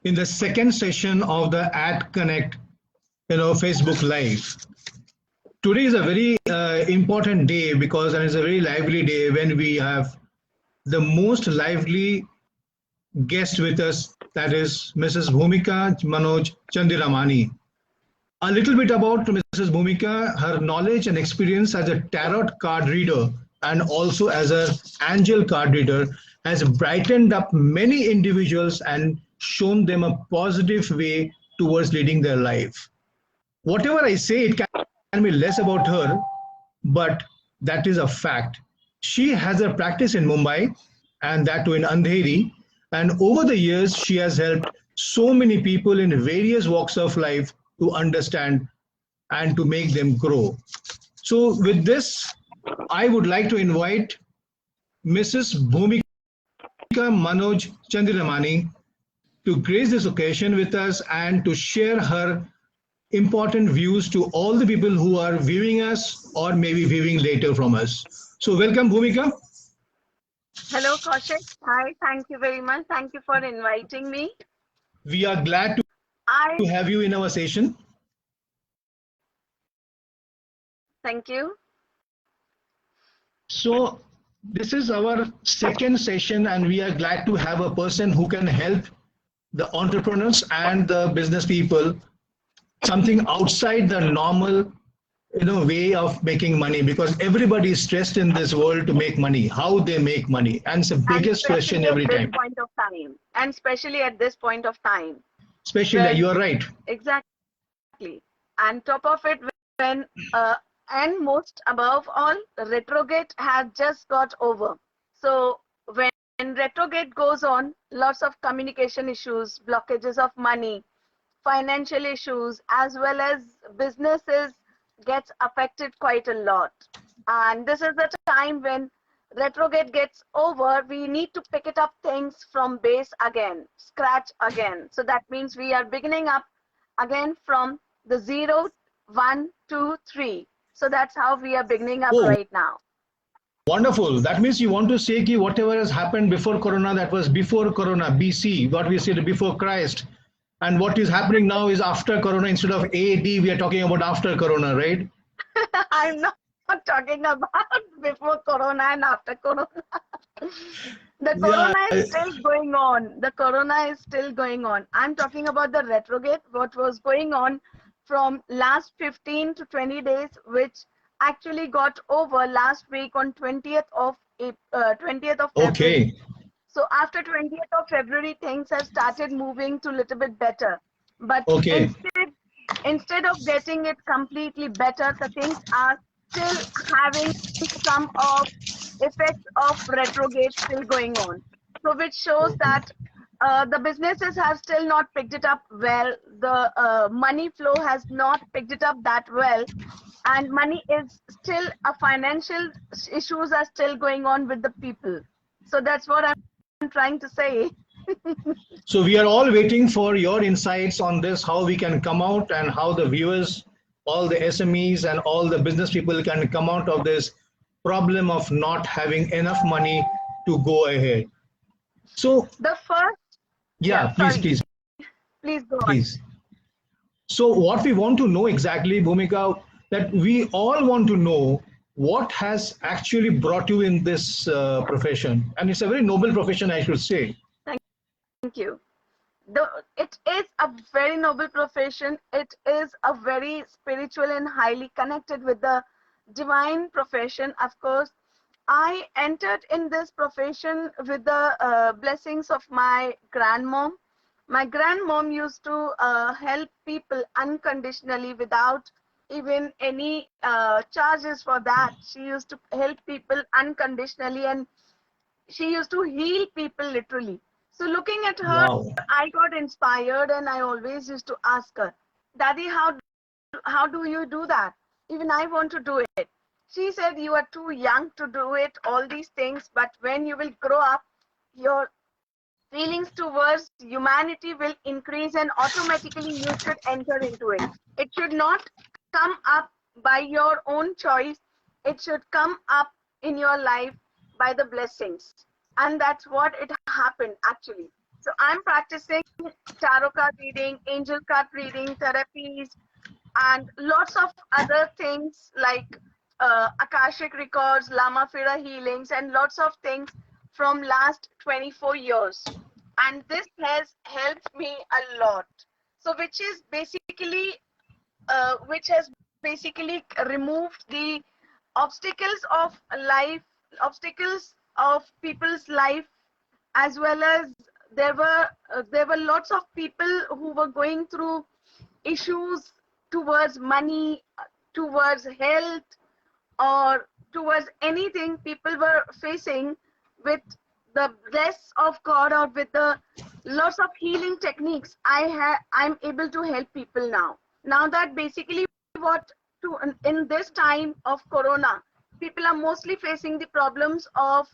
in the second session of the Ad Connect, Facebook Live. Today is a very important day because and it's a very lively day when we have the most lively guest with us, that is Mrs. Bhumika Manoj Chandiramani. A little bit about Mrs. Bhumika, her knowledge and experience as a tarot card reader and also as an angel card reader has brightened up many individuals and shown them a positive way towards leading their life. Whatever I say, it can be less about her, but that is a fact. She has a practice in Mumbai and that too in Andheri. And over the years, she has helped so many people in various walks of life to understand and to make them grow. So with this, I would like to invite Mrs. Bhumika Manoj Chandiramani to grace this occasion with us and to share her important views to all the people who are viewing us or maybe viewing later from us. So welcome, Bhumika. Hello, Kaushik. Hi, thank you very much. Thank you for inviting me. We are glad to have you in our session. Thank you. So this is our second session and we are glad to have a person who can help the entrepreneurs and the business people something outside the normal way of making money, because everybody is stressed in this world to make money, how they make money, and it's the biggest question every time. And especially at this point of time. Especially, you are right. Exactly. And top of it, when and most above all, retrograde has just got over. So when retrograde goes on, lots of communication issues, blockages of money, financial issues, as well as businesses gets affected quite a lot. And this is the time when retrograde gets over, we need to pick it up things from base again, scratch again. So that means we are beginning up again from the 0, 1, 2, 3. So that's how we are beginning up right now. Wonderful. That means you want to say that whatever has happened before Corona, that was before Corona, BC, what we said before Christ. And what is happening now is after Corona. Instead of AD, we are talking about after Corona, right? I'm not talking about before Corona and after Corona. The Corona is still going on. The Corona is still going on. I'm talking about the retrograde, what was going on from last 15 to 20 days, which actually got over last week on 20th of February. Okay. So after 20th of February, things have started moving to a little bit better. But instead of getting it completely better, the things are still having some of effects of retrograde still going on. So which shows that the businesses have still not picked it up well. The money flow has not picked it up that well. And money is still financial issues are still going on with the people. So that's what I'm trying to say. So we are all waiting for your insights on this, how we can come out and how the viewers, all the SMEs and all the business people can come out of this problem of not having enough money to go ahead. So the first, please go on. So what we want to know exactly, Bhumika, that we all want to know what has actually brought you in this profession, and it's a very noble profession, I should say. Thank you. It is a very noble profession. It is a very spiritual and highly connected with the divine profession. Of course, I entered in this profession with the blessings of my grandmom. My grandmom used to help people unconditionally without even any charges for that. She used to help people unconditionally and she used to heal people literally. So looking at her, I got inspired and I always used to ask her, Daddy, how do you do that? Even I want to do it. She said, you are too young to do it, all these things, but when you will grow up, your feelings towards humanity will increase and automatically you should enter into it. It should not come up by your own choice. It should come up in your life by the blessings. And that's what it happened actually. So I'm practicing tarot card reading, angel card reading, therapies, and lots of other things like Akashic records, Lama Fira healings, and lots of things from last 24 years. And this has helped me a lot. So which has basically removed the obstacles of life, obstacles of people's life, as well as there were lots of people who were going through issues towards money, towards health, or towards anything people were facing. With the bless of God or with the lots of healing techniques, I'm able to help people now. Now that basically what to in this time of Corona, people are mostly facing the problems of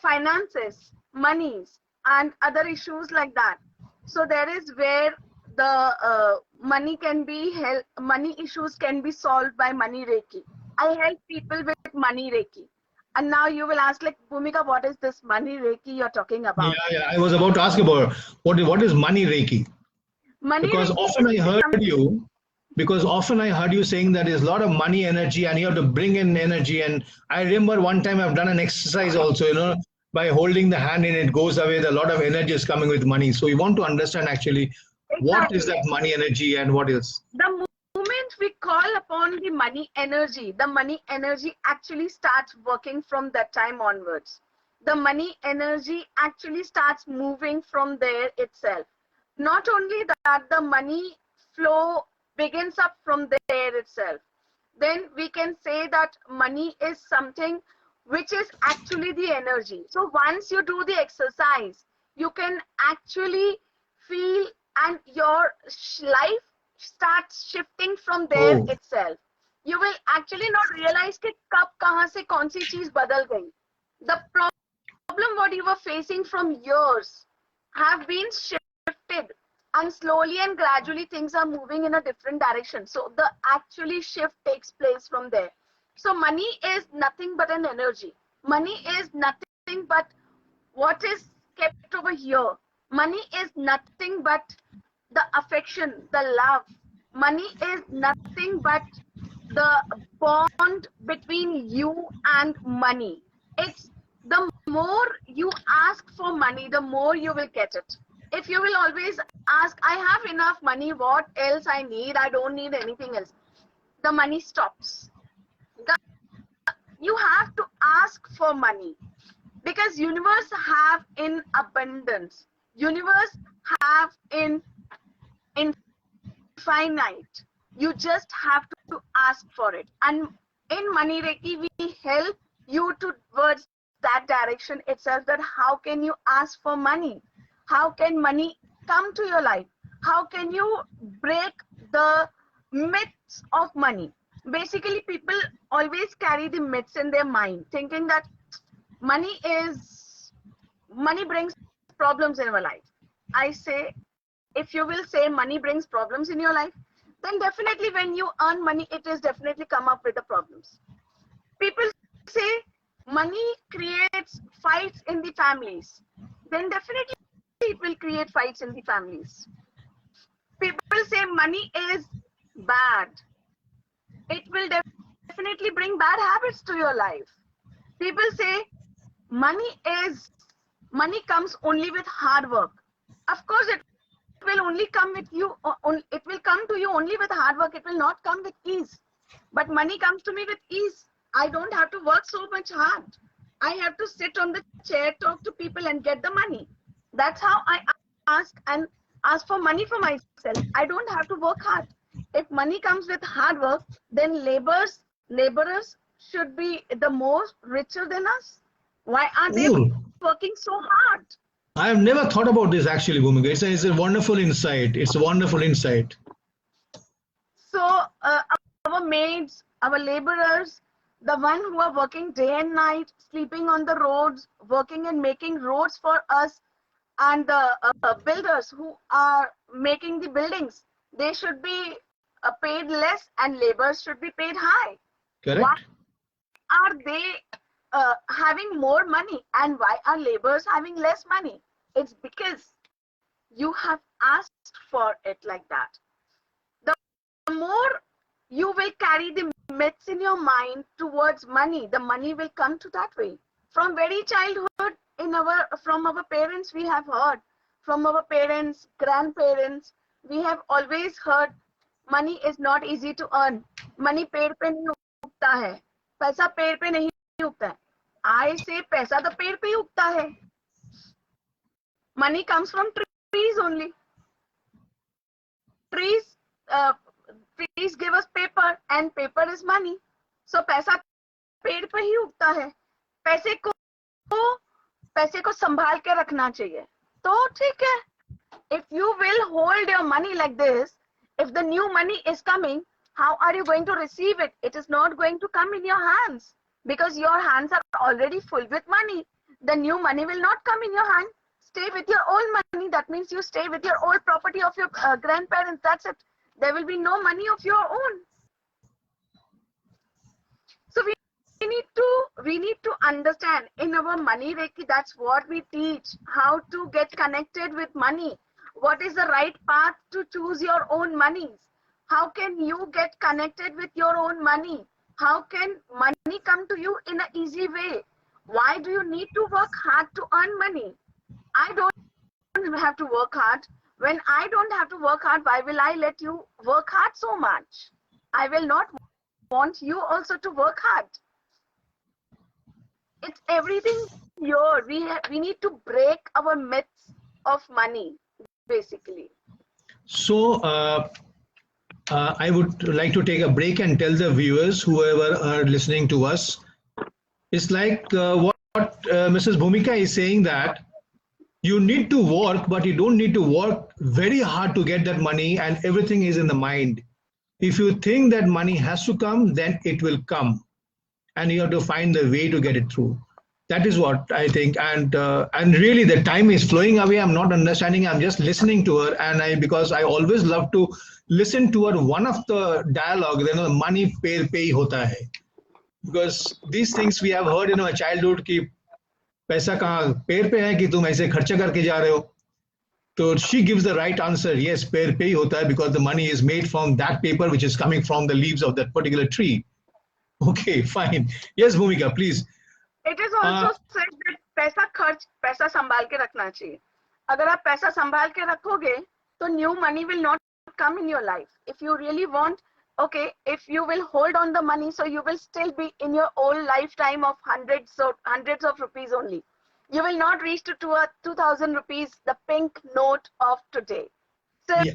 finances, monies, and other issues like that. So there is where the money issues can be solved by money Reiki. I help people with money Reiki. And now you will ask, like, Bhumika, what is this money Reiki you're talking Yeah, about? yeah. I was about to ask about what is money Reiki? Money Because Reiki often I is heard you, because often I heard you saying that there's a lot of money energy and you have to bring in energy. And I remember one time I've done an exercise also, by holding the hand and it goes away, a lot of energy is coming with money. So we want to understand actually what is exactly. that money energy and what is. The moment we call upon the money energy actually starts working from that time onwards. The money energy actually starts moving from there itself. Not only that, the money flow begins up from there itself. Then we can say that money is something which is actually the energy. So once you do the exercise, you can actually feel, and your life starts shifting from there Oh, itself. You will actually not realize कि कब कहाँ से कौन सी चीज बदल गई. The problem what you were facing from years have been shifted, and slowly and gradually things are moving in a different direction. So the actually shift takes place from there. So money is nothing but an energy. Money is nothing but what is kept over here. Money is nothing but the affection, the love. Money is nothing but the bond between you and money. It's the more you ask for money, the more you will get it. If you will always ask, I have enough money, what else I need? I don't need anything else. The money stops. You have to ask for money, because universe have in abundance. Universe have in infinite. You just have to ask for it. And in Money Reiki, we help you towards that direction itself, that how can you ask for money? How can money come to your life? How can you break the myths of money? Basically, people always carry the myths in their mind, thinking that money brings problems in our life. I say, if you will say money brings problems in your life, then definitely when you earn money, it is definitely come up with the problems. People say money creates fights in the families, then definitely it will create fights in the families. People say money is bad, it will definitely bring bad habits to your life. People say money comes only with hard work. Of course, it will only come with you, it will come to you only with hard work. It will not come with ease. But money comes to me with ease. I don't have to work so much hard. I have to sit on the chair, talk to people, and get the money. That's how I ask for money for myself. I don't have to work hard. If money comes with hard work, then laborers should be the most richer than us. Why are they cool. working so hard? I have never thought about this actually, Bhumika. It's a wonderful insight. It's a wonderful insight. So our maids, our laborers, the one who are working day and night, sleeping on the roads, working and making roads for us, and the builders who are making the buildings, they should be paid less, and laborers should be paid high. Correct? Why are they having more money, and why are laborers having less money? It's because you have asked for it like that. The more you will carry the myths in your mind towards money, the money will come to that way. From very childhood, from our parents, we have heard, from our parents, grandparents, we have always heard money is not easy to earn. Money पेड़ पे नहीं उगता है, पैसा पेड़ पे नहीं उगता है. I say पैसा तो पेड़ पे ही उगता है. Money comes from trees only. Trees, uh, trees give us paper and paper is money. So पैसा पेड़ पे ही उगता है. पैसे को संभाल के रखना चाहिए. तो ठीक है. If you will hold your money like this, if the new money is coming, how are you going to receive it? It is not going to come in your hands because your hands are already full with money. The new money will not come in your hand. Stay with your old money. That means you stay with your old property of your grandparents. That's it. There will be no money of your own. So we need to understand in our money Reiki, that's what we teach, how to get connected with money. What is the right path to choose your own monies? How can you get connected with your own money? How can money come to you in an easy way? Why do you need to work hard to earn money? I don't have to work hard. When I don't have to work hard, why will I let you work hard so much? I will not want you also to work hard. It's everything here. We need to break our myths of money, basically. So I would like to take a break and tell the viewers, whoever are listening to us, it's like what Mrs. Bhumika is saying, that you need to work, but you don't need to work very hard to get that money, and everything is in the mind. If you think that money has to come, then it will come, and you have to find the way to get it through. That is what I think, and really the time is flowing away. I'm not understanding. I'm just listening to her, and because I always love to listen to her. One of the dialogue, the money pe hi hota hai, because these things we have heard in our childhood कि पैसा कहाँ पेड़ पे है कि तुम ऐसे खर्चा करके जा रहे हो. So she gives the right answer. Yes, पेड़ पे ही होता है, because the money is made from that paper which is coming from the leaves of that particular tree. Okay, fine. Yes, Bhumika, please. It is also said that पैसा संभाल के रखना चाहिए. अगर आप पैसा संभाल के रखोगे, तो new money will not come in your life. If you really want, okay, if you will hold on the money, so you will still be in your old lifetime of hundreds of rupees only. You will not reach to 2,000 rupees, the pink note of today. So yeah.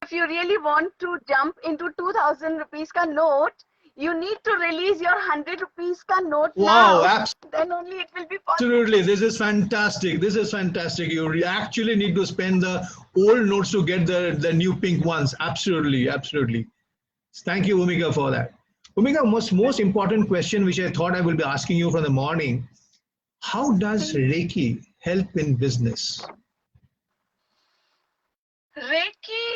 If you really want to jump into 2,000 rupees ka note, you need to release your 100 rupees ka note now. Then only it will be possible. Absolutely, this is fantastic. This is fantastic. You actually need to spend the old notes to get the new pink ones. Absolutely, absolutely. Thank you, Bhumika, for that. Bhumika, most important question which I thought I will be asking you from the morning: how does Reiki help in business? Reiki,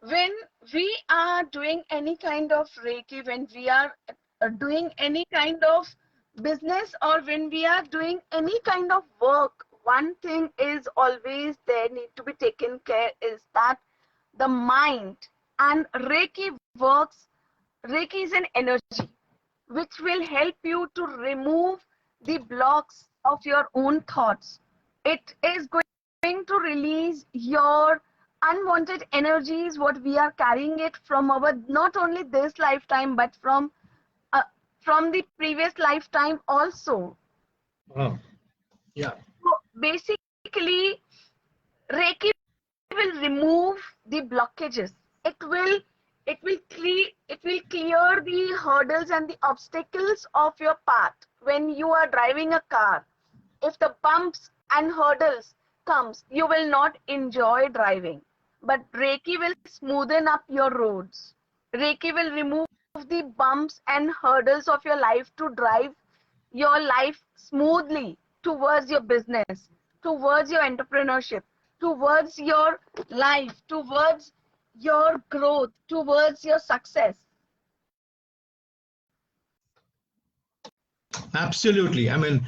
when we are doing any kind of Reiki, when we are doing any kind of business, or when we are doing any kind of work, one thing is always there, need to be taken care, is that the mind. And Reiki works, Reiki is an energy which will help you to remove the blocks of your own thoughts. It is going to release your unwanted energies, what we are carrying it from our, not only this lifetime, but from the previous lifetime also. Oh, yeah. So basically, Reiki will remove the blockages. It will clear the hurdles and the obstacles of your path. When you are driving a car, if the bumps and hurdles comes, you will not enjoy driving. But Reiki will smoothen up your roads. Reiki will remove the bumps and hurdles of your life to drive your life smoothly towards your business, towards your entrepreneurship, towards your life, towards your growth, towards your success. Absolutely. I mean,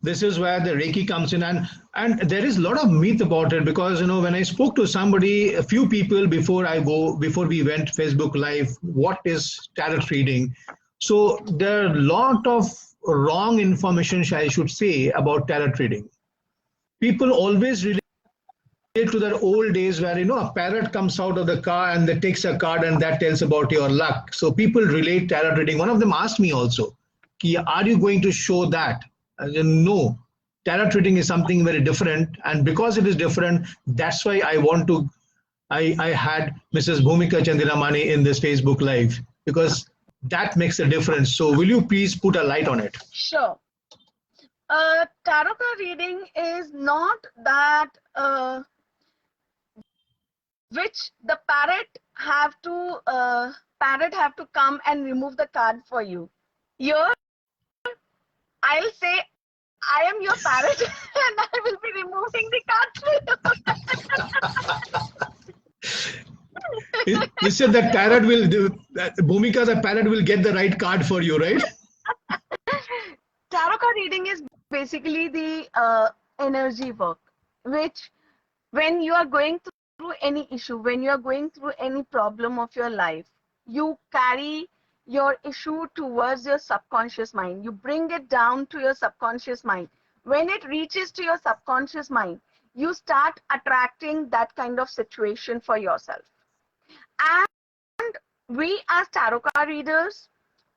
This is where the Reiki comes in, and there is a lot of myth about it, because when I spoke to somebody, a few people before we went Facebook Live, what is tarot reading? So there are a lot of wrong information, I should say, about tarot reading. People always relate to their old days where a parrot comes out of the car and they takes a card and that tells about your luck. So people relate tarot reading. One of them asked me also, are you going to show that? I said, no, tarot reading is something very different, and because it is different, that's why I had Mrs. Bhumika Chandiramani in this Facebook Live, because that makes a difference. So will you please put a light on it? Sure. Tarot card reading is not that which the parrot have to come and remove the card for you. Here, I'll say, I am your parrot and I will be removing the card for you. You said that Bhumika, the parrot will get the right card for you, right? Tarot card reading is basically the energy work, which when you are going through any issue, when you are going through any problem of your life, you carry your issue towards your subconscious mind. You bring it down to your subconscious mind. When it reaches to your subconscious mind, you start attracting that kind of situation for yourself. And we as tarot card readers,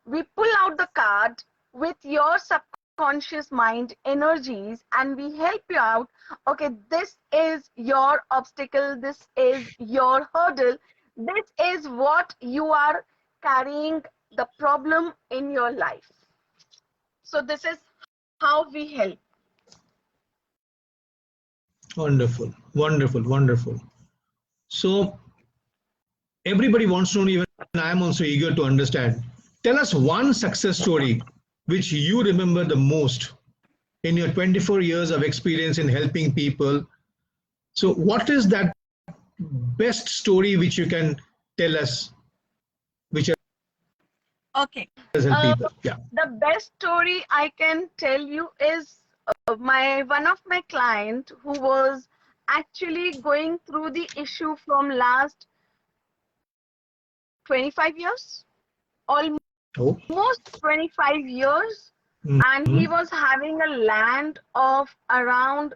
we pull out the card with your subconscious mind energies and we help you out. Okay, this is your obstacle, this is your hurdle, this is what you are carrying the problem in your life. So this is how we help. Wonderful, wonderful, wonderful. So everybody wants to know, even I am also eager to understand. Tell us one success story which you remember the most in your 24 years of experience in helping people. So what is that best story which you can tell us, which Okay. has helped people? Yeah. The best story I can tell you is one of my client who was actually going through the issue from last 25 years, almost 25 years, and he was having a land of around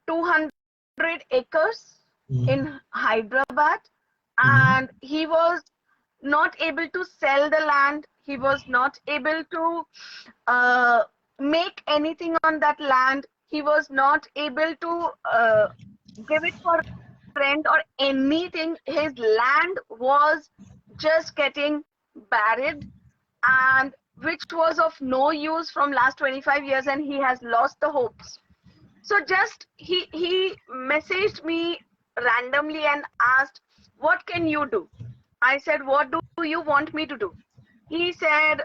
200 acres in Hyderabad, and he was not able to sell the land. He was not able to make anything on that land. He was not able to give it for rent or anything. His land was just getting buried, and which was of no use from last 25 years, and he has lost the hopes. So just he messaged me randomly and asked, what can you do? I said, what do you want me to do? He said,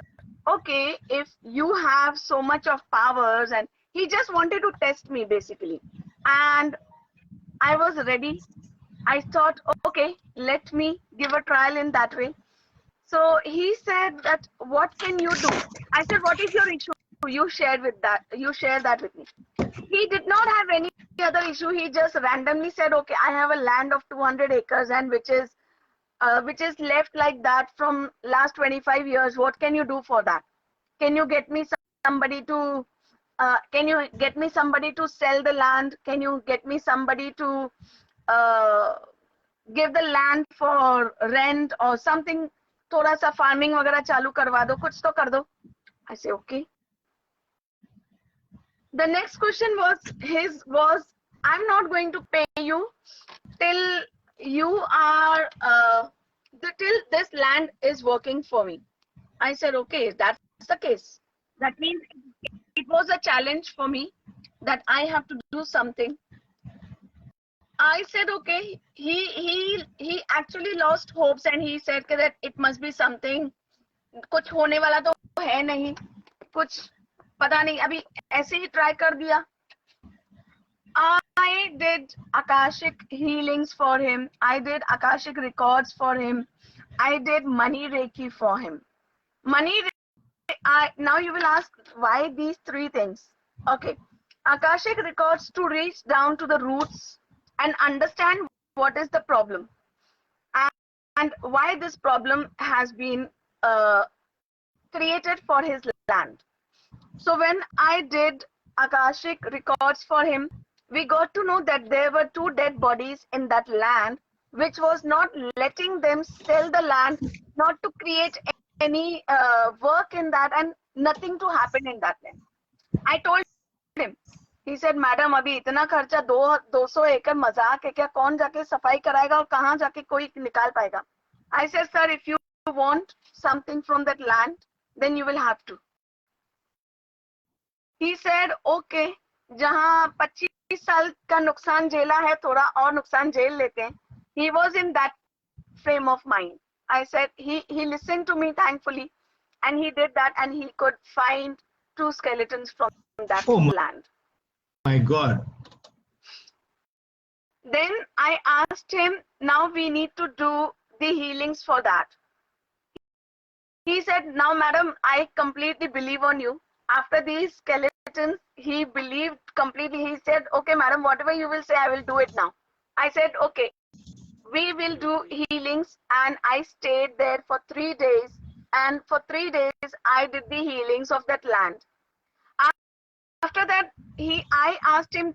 okay, if you have so much of powers, and he just wanted to test me basically. And I was ready. I thought, okay, let me give a trial in that way. So he said that, what can you do? I said, what is your issue? You share that with me. He did not have any other issue. He just randomly said, okay, I have a land of 200 acres and which is left like that from last 25 years. What can you do for that? Can you get me somebody to sell the land? Can you get me somebody to give the land for rent or something? थोड़ा सा farming वगैरह चालू करवा दो, कुछ तो कर दो. I say, okay. The next question was, I'm not going to pay you till till this land is working for me. I said, okay, that's the case. That means it was a challenge for me that I have to do something. I said, okay. He actually lost hopes and he said that it must be something. कुछ होने वाला तो है नहीं, कुछ पता नहीं, अभी ऐसे ही try कर दिया. I did Akashic healings for him. I did Akashic records for him. I did money Reiki for him. Now you will ask, why these three things? Okay. Akashic records to reach down to the roots and understand what is the problem and why this problem has been uh, created for his land. So when I did Akashic records for him, we got to know that there were two dead bodies in that land, which was not letting them sell the land, not to create any work in that, and nothing to happen in that land. I told him. He said, madam अभी इतना खर्चा 200 एकड़ मजाक है क्या? कौन जाके सफाई कराएगा और कहाँ जाके कोई निकाल पाएगा? I said, sir, if you want something from that land, then you will have to. He said, okay, जहाँ 25 साल का नुकसान झेला है, थोड़ा और नुकसान झेल लेते हैं. He was in that frame of mind. I said, he listened to me thankfully, and he did that, and he could find two skeletons from that Oh land. my God. Then I asked him, now we need to do the healings for that. He said, now madam, I completely believe on you. After these skeletons, he believed completely. He said, okay madam, whatever you will say, I will do it now. I said, okay, we will do healings. And I stayed there for 3 days. And for 3 days, I did the healings of that land. After that, I asked him,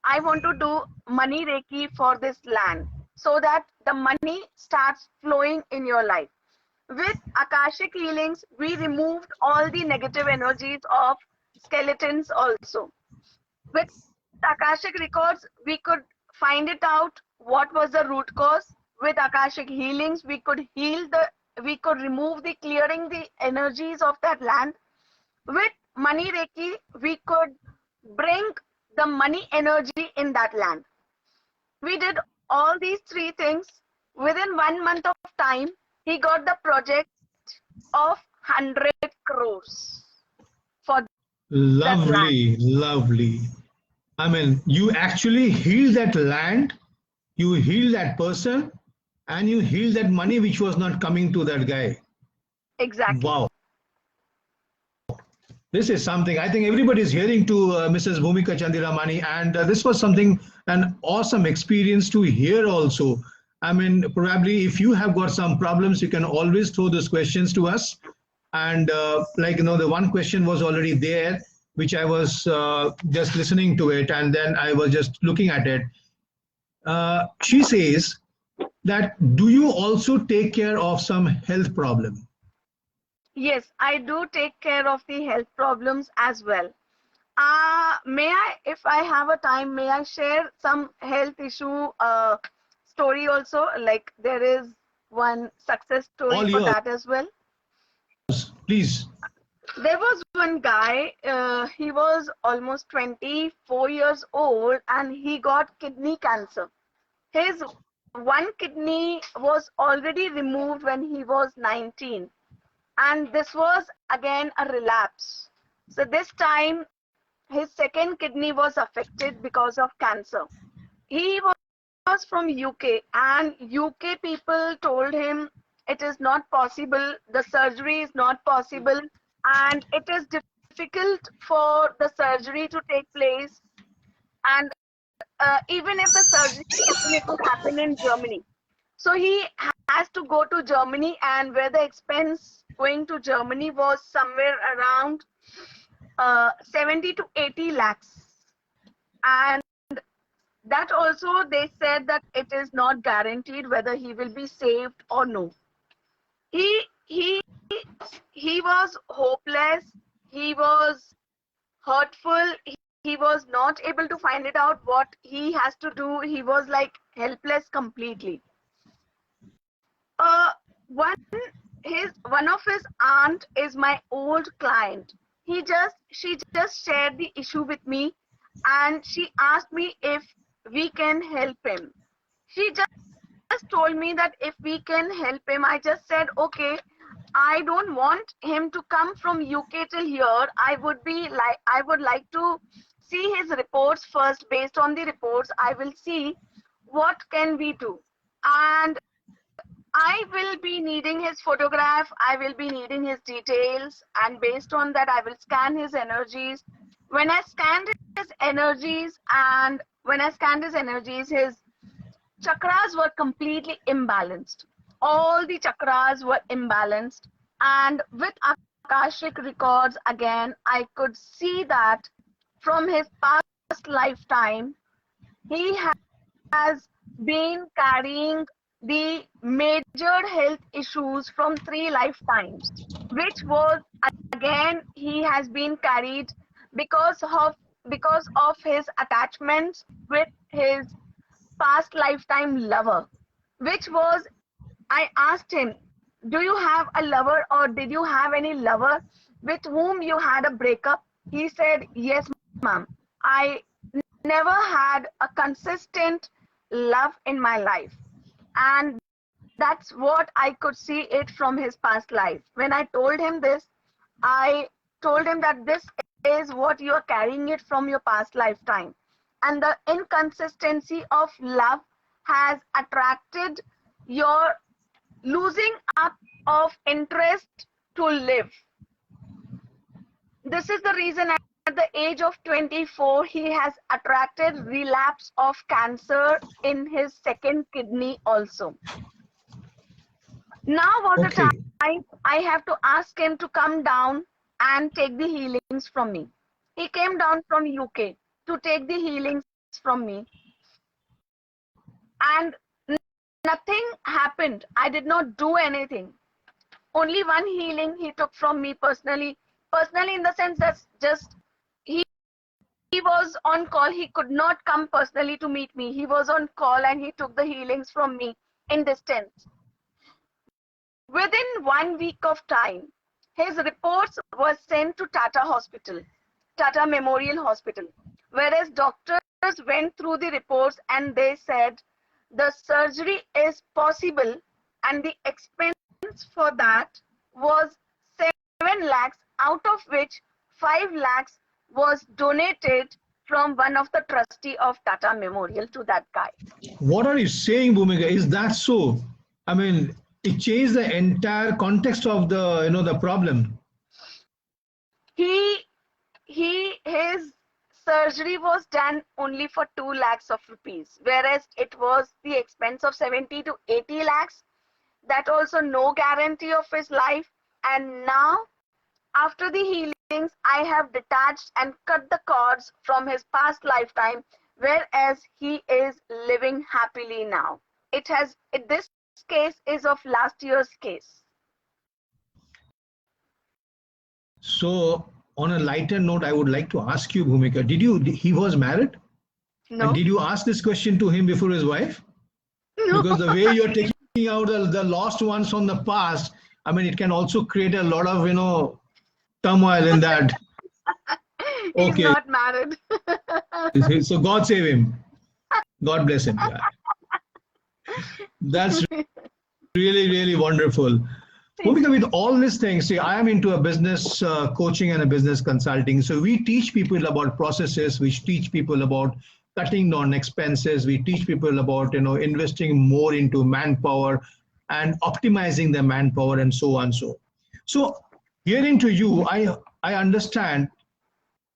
I want to do money reiki for this land so that the money starts flowing in your life. With Akashic healings, we removed all the negative energies of skeletons also. With Akashic records, we could find it out what was the root cause. With Akashic healings, we could remove the clearing the energies of that land. With money reiki, we could bring the money energy in that land. We did all these three things. Within 1 month of time, he got the project of 100 crores for Lovely, lovely. I mean, you actually heal that land, you heal that person, and you heal that money which was not coming to that guy. exactly. Wow. This is something I think everybody is hearing to Mrs. Bhumika Chandiramani, and this was something, an awesome experience to hear also. I mean, probably if you have got some problems, you can always throw those questions to us. And the one question was already there, which I was just listening to it, and then I was just looking at it. She says that, do you also take care of some health problem? Yes, I do take care of the health problems as well. May I, if I have a time, may I share some health issue story also? Like there is one success story All for yours, that as well. please. There was one guy, he was almost 24 years old and he got kidney cancer. His one kidney was already removed when he was 19. And this was again a relapse. So this time his second kidney was affected because of cancer. He was from UK and UK people told him it is not possible, the surgery is not possible, and it is difficult for the surgery to take place. And even if the surgery happen, it would happen in Germany. So he has to go to Germany, and where the expense going to Germany was somewhere around 70 to 80 lakhs. And that also they said that it is not guaranteed whether he will be saved or no. He he he was hopeless. He was hurtful. He was not able to find it out what he has to do. He was like helpless completely. Uh, one one of his aunt is my old client. She just shared the issue with me, and she asked me if we can help him. She just told me that if we can help him. I just said okay. I don't want him to come from UK till here. I would like to see his reports first. Based on the reports, I will see what can we do. And I will be needing his photograph, I will be needing his details, and based on that, I will scan his energies. When I scanned his energies and when I scanned his energies, his chakras were completely imbalanced. All the chakras were imbalanced. And with Akashic records, again, I could see that from his past lifetime, he has been carrying the major health issues from 3 lifetimes, which was again he has been carried because of his attachments with his past lifetime lover, which was, I asked him, do you have a lover or did you have any lover with whom you had a breakup? He said, yes, ma'am. I never had a consistent love in my life. And that's what I could see it from his past life. When I told him this, I told him that this is what you are carrying it from your past lifetime. And the inconsistency of love has attracted your losing up of interest to live. This is the reason at the age of 24, he has attracted relapse of cancer in his second kidney also. Now what a time I have to ask him to come down and take the healings from me. He came down from UK to take the healings from me. And nothing happened. I did not do anything. Only one healing he took from me personally. Personally in the sense that just he was on call. He could not come personally to meet me. He was on call and he took the healings from me in distance. Within 1 week of time, his reports were sent to Tata Hospital, Tata Memorial Hospital, whereas doctors went through the reports and they said the surgery is possible and the expense for that was 7 lakhs, out of which 5 lakhs was donated from one of the trustee of Tata Memorial to that guy. What are you saying, Bhumika? Is that so? I mean, it changed the entire context of the the problem. His surgery was done only for 2 lakhs of rupees, whereas it was the expense of 70 to 80 lakhs. That also no guarantee of his life. And now, after the healings, I have detached and cut the cords from his past lifetime, whereas he is living happily now. This case is of last year's case. So, on a lighter note, I would like to ask you, Bhumika, he was married? No. And did you ask this question to him before his wife? No. Because the way you're taking out the lost ones from the past, I mean, it can also create a lot of, turmoil in that. He's not married. So God save him. God bless him. Yeah. That's really, really wonderful. Bhumika, with all these things, see, I am into a business coaching and a business consulting. So we teach people about processes. We teach people about cutting down expenses. We teach people about, investing more into manpower and optimizing the manpower and so on. So hearing to you, I understand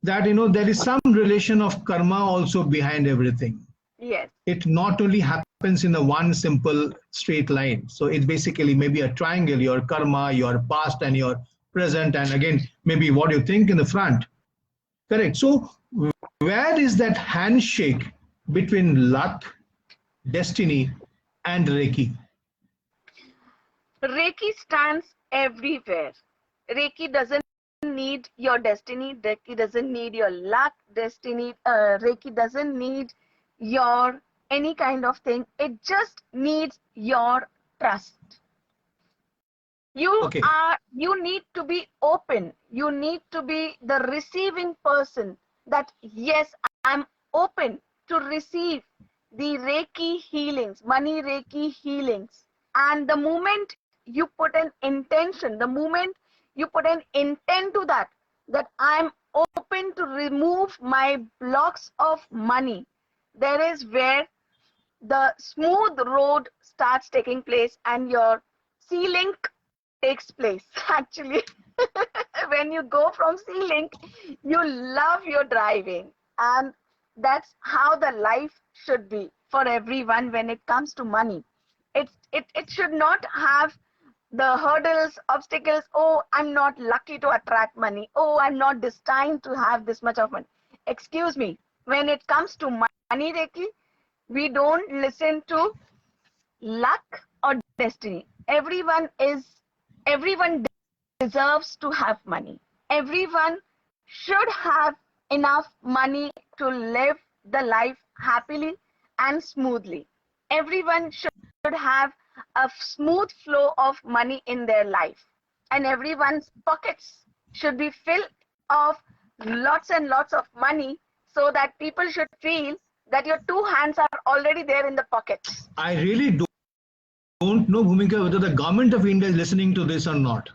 that, there is some relation of karma also behind everything. Yes. It not only happens in a one simple straight line. So it's basically maybe a triangle, your karma, your past and your present, and again, maybe what you think in the front. Correct. So where is that handshake between luck, destiny, and Reiki? Reiki stands everywhere. Reiki doesn't need your destiny. Reiki doesn't need your luck. Reiki doesn't need your any kind of thing. It just needs your trust. You need to be open. You need to be the receiving person, that yes, I'm open to receive the Reiki healings, money Reiki healings. And the moment you put an intention, the moment you put an intent to that I'm open to remove my blocks of money, there is where the smooth road starts taking place and your C-link takes place, actually. when you go from Sea-Link, you love your driving. And that's how the life should be for everyone when it comes to money. It should not have the hurdles, obstacles. Oh, I'm not lucky to attract money. Oh, I'm not destined to have this much of money. Excuse me. When it comes to money, Reiki, we don't listen to luck or destiny. Everyone deserves to have money. Everyone should have enough money to live the life happily and smoothly. Everyone should have a smooth flow of money in their life, and everyone's pockets should be filled of lots and lots of money, so that people should feel that your two hands are already there in the pockets. I really don't know, Bhumika, whether the government of India is listening to this or not.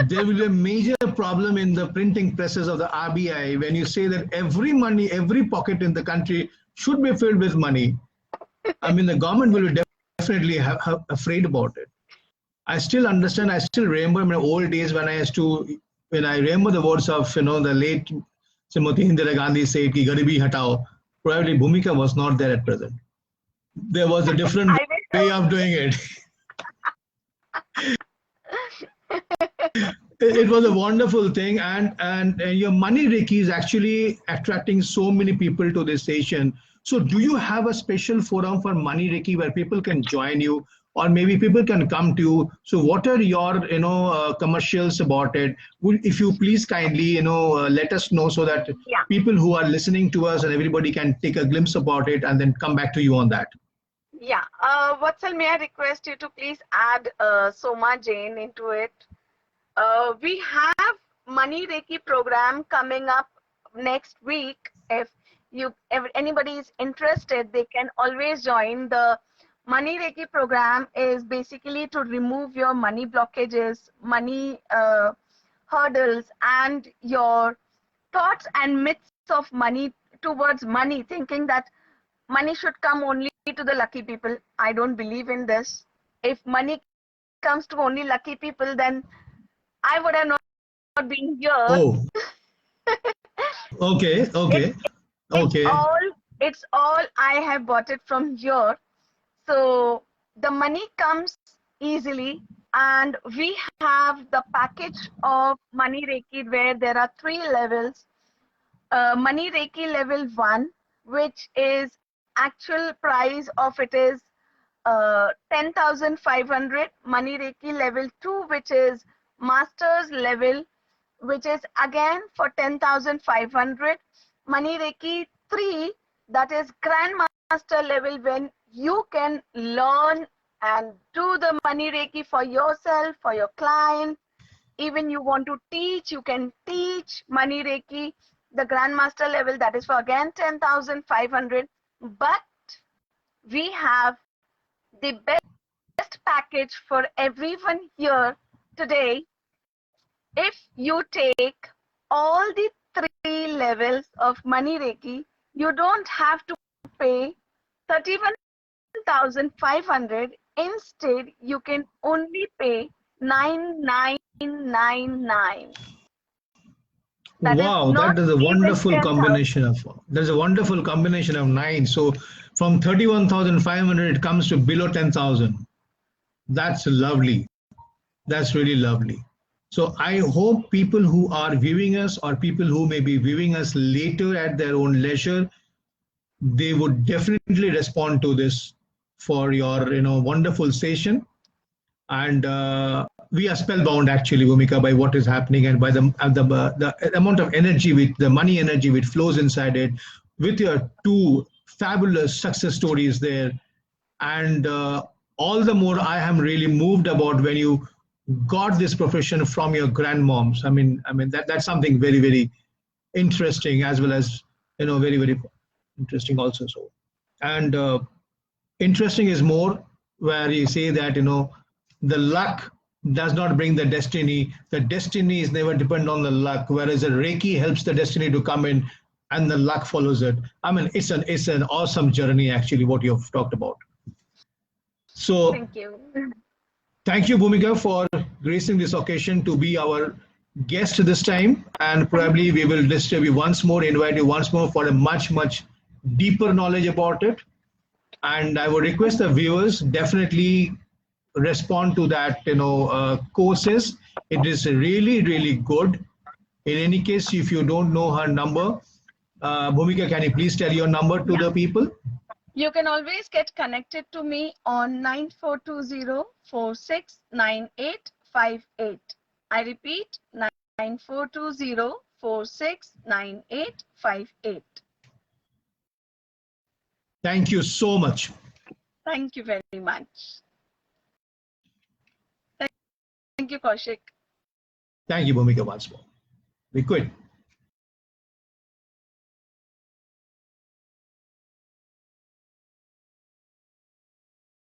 There will be a major problem in the printing presses of the RBI when you say that every money, every pocket in the country should be filled with money. I mean, the government will be definitely afraid about it. I still understand. I still remember my old days when I remember the words of the late Srimati Indira Gandhi said, "Ki Garibi hatao." Probably Bhumika was not there at present. There was a different way of doing it. It was a wonderful thing, and your money Reiki is actually attracting so many people to this station. So do you have a special forum for money Reiki where people can join you, or maybe people can come to you? So what are your commercials about it? If you please kindly let us know, so that people who are listening to us and everybody can take a glimpse about it and then come back to you on that. Yeah, Vatsal, may I request you to please add Soma Jain into it? We have Money Reiki program coming up next week. If anybody is interested, they can always join. The Money Reiki program is basically to remove your money blockages, money hurdles, and your thoughts and myths of money towards money, thinking that money should come only to the lucky people. I don't believe in this. If money comes to only lucky people, then I would have not been here. Oh. Okay. It's all I have bought it from here. So the money comes easily, and we have the package of Money Reiki where there are 3 levels. Money Reiki level 1, which is actual price of it is 10,500. Money Reiki level 2, which is master's level, which is again for 10,500. Money Reiki 3, that is grandmaster level, when you can learn and do the Money Reiki for yourself, for your client. Even you want to teach, you can teach Money Reiki, the grandmaster level, that is for again 10,500. But we have the best package for everyone here today. If you take all the 3 levels of Money Reiki, you don't have to pay 31,500. Instead, you can only pay 9,999. Wow, that is a wonderful combination of. There's a wonderful combination of 9. So from 31,500, it comes to below 10,000. That's lovely. That's really lovely. So I hope people who are viewing us, or people who may be viewing us later at their own leisure, they would definitely respond to this for your wonderful station. And we are spellbound actually, Bhumika, by what is happening, and by the amount of energy, with the money energy which flows inside it, with your 2 fabulous success stories there. And all the more I am really moved about when you got this profession from your grandmoms. I mean that's something very, very interesting, as well as very, very interesting also. So, and interesting is more where you say that the luck does not bring the destiny. The destiny is never dependent on the luck, whereas the Reiki helps the destiny to come in, and the luck follows it. I mean, it's an awesome journey actually, what you've talked about. So thank you. Thank you, Bhumika, for gracing this occasion to be our guest this time, and probably we will disturb you once more, invite you once more for a much, much deeper knowledge about it. And I would request the viewers definitely respond to that, courses. It is really, really good. In any case, if you don't know her number, Bhumika, can you please tell your number to the people? You can always get connected to me on 9420-469858. I repeat, 9420-469858. Thank you so much. Thank you very much. Thank you, Kaushik. Thank you, Bhumika, once more. We quit.